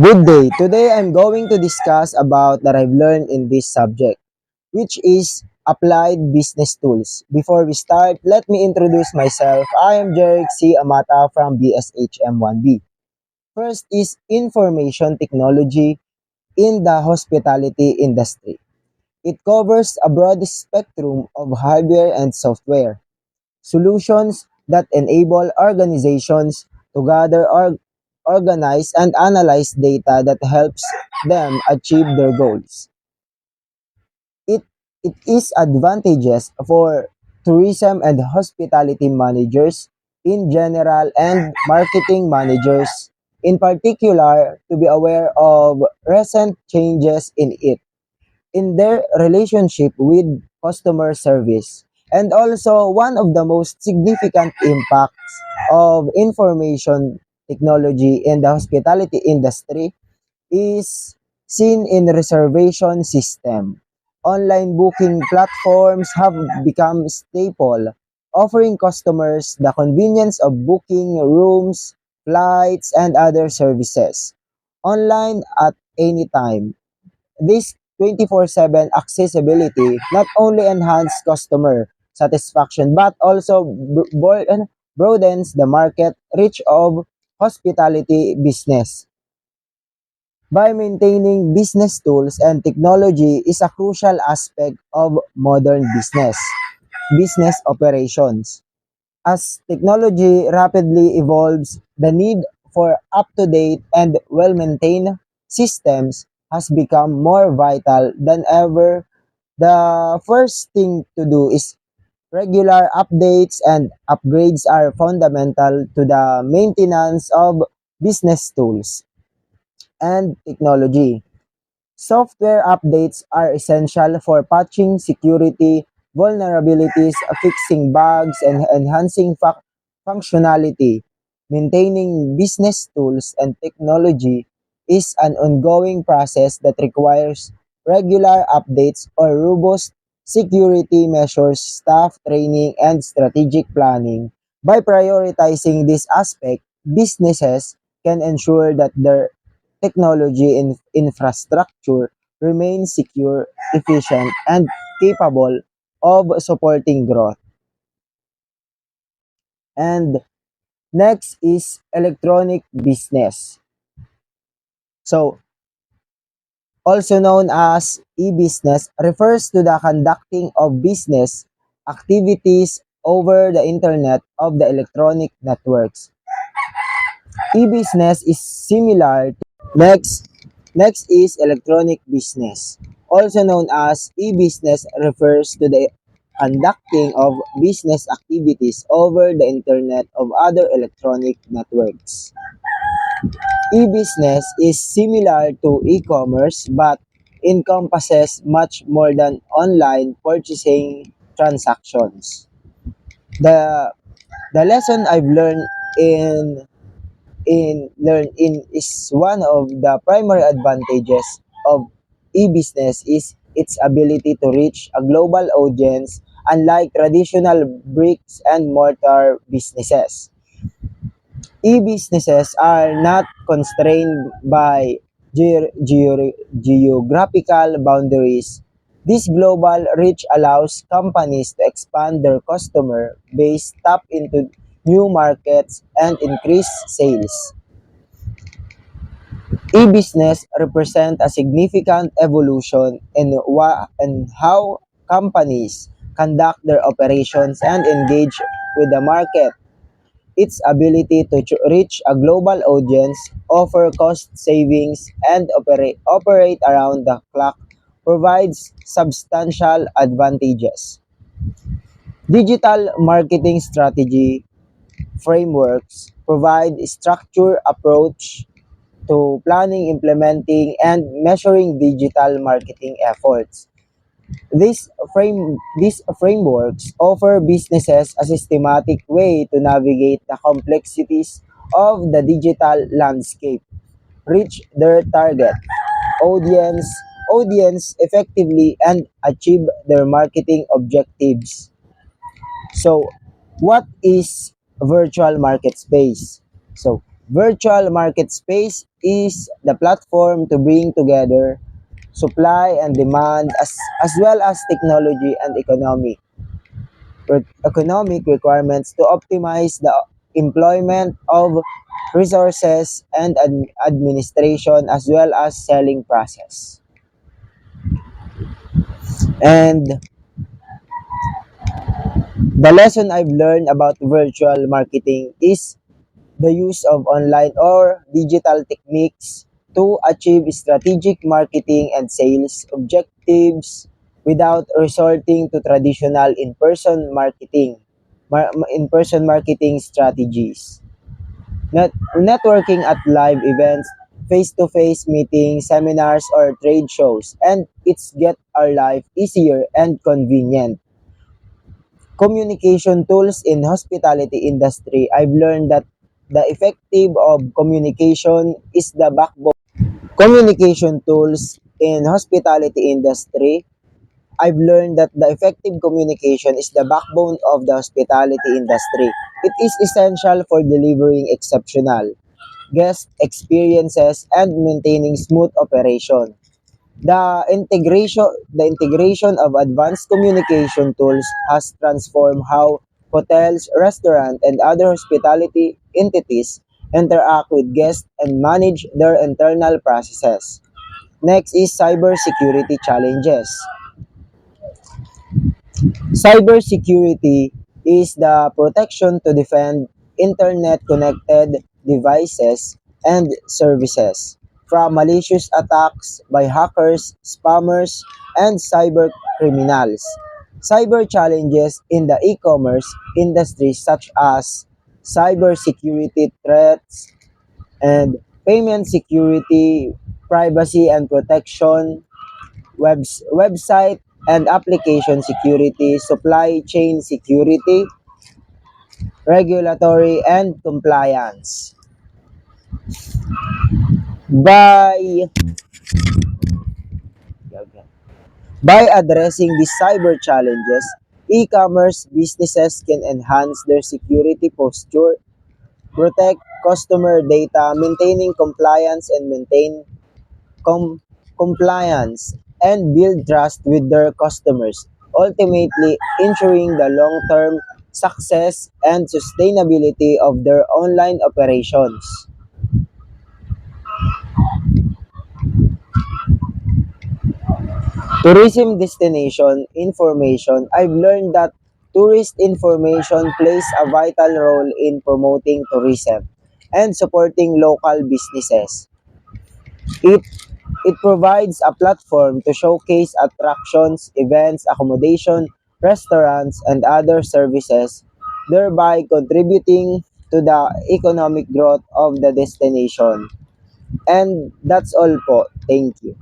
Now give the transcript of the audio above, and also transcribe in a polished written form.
Good day. Today I'm going to discuss about that I've learned in this subject, which is applied business tools. Before we start, let me introduce myself. I am Jeric C. Amata from BSHM1B. First is information technology in the hospitality industry. It covers a broad spectrum of hardware and software solutions that enable organizations to gather, organize, and analyze data that helps them achieve their goals. It, it is advantageous for tourism and hospitality managers in general and marketing managers in particular to be aware of recent changes in their relationship with customer service. And also, one of the most significant impacts of information technology in the hospitality industry is seen in reservation system. Online booking platforms have become staple, offering customers the convenience of booking rooms, flights, and other services online at any time. This 24/7 accessibility not only enhances customer satisfaction but also broadens the market reach of hospitality business. By maintaining business tools and technology is a crucial aspect of modern business operations. As technology rapidly evolves, the need for up-to-date and well-maintained systems has become more vital than ever. The first thing to do is regular updates and upgrades are fundamental to the maintenance of business tools and technology. Software updates are essential for patching security vulnerabilities, fixing bugs, and enhancing functionality. Maintaining business tools and technology is an ongoing process that requires regular updates or robust security measures, staff training, and strategic planning. By prioritizing this aspect, businesses can ensure that their technology infrastructure remains secure, efficient, and capable of supporting growth. And next is electronic business. So, also known as e-business, refers to the conducting of business activities over the internet of the electronic networks. E-business is similar. Next, next is electronic business. Also known as e-business refers to the conducting of business activities over the internet of other electronic networks. E-business is similar to e-commerce but encompasses much more than online purchasing transactions. The the lesson I've learned in is one of the primary advantages of e-business is its ability to reach a global audience unlike traditional bricks and mortar businesses. E-businesses are not constrained by geographical boundaries. This global reach allows companies to expand their customer base, tap into new markets, and increase sales. E-business represent a significant evolution in how companies conduct their operations and engage with the market. Its ability to reach a global audience, offer cost savings, and operate around the clock provides substantial advantages. Digital marketing strategy frameworks provide structured approach to planning, implementing, and measuring digital marketing efforts. These frameworks offer businesses a systematic way to navigate the complexities of the digital landscape, reach their target audience audience effectively, and achieve their marketing objectives. So, what is virtual market space? So, Virtual market space is the platform to bring together supply and demand as well as technology and economic requirements to optimize the employment of resources and administration as well as selling process. And the lesson I've learned about virtual marketing is the use of online or digital techniques to achieve strategic marketing and sales objectives without resorting to traditional in-person marketing strategies. Networking at live events, face-to-face meetings, seminars, or trade shows, and it's get our life easier and convenient. Communication tools in hospitality industry, I've learned that the effective of communication is the backbone. Communication tools in hospitality industry, I've learned that the effective communication is the backbone of the hospitality industry. It is essential for delivering exceptional guest experiences and maintaining smooth operation. The integration of advanced communication tools has transformed how hotels, restaurants, and other hospitality entities interact with guests and manage their internal processes. Next is cybersecurity challenges. Cybersecurity is the protection to defend internet-connected devices and services from malicious attacks by hackers, spammers, and cyber criminals. Cyber challenges in the e-commerce industry such as cybersecurity threats and payment security, privacy and protection, website and application security, supply chain security, regulatory and compliance. By by addressing these cyber challenges, e-commerce businesses can enhance their security posture, protect customer data, maintaining compliance and maintain compliance and build trust with their customers, ultimately ensuring the long-term success and sustainability of their online operations. Tourism destination information, I've learned that tourist information plays a vital role in promoting tourism and supporting local businesses. It It provides a platform to showcase attractions, events, accommodation, restaurants, and other services, thereby contributing to the economic growth of the destination. And that's all po. Thank you.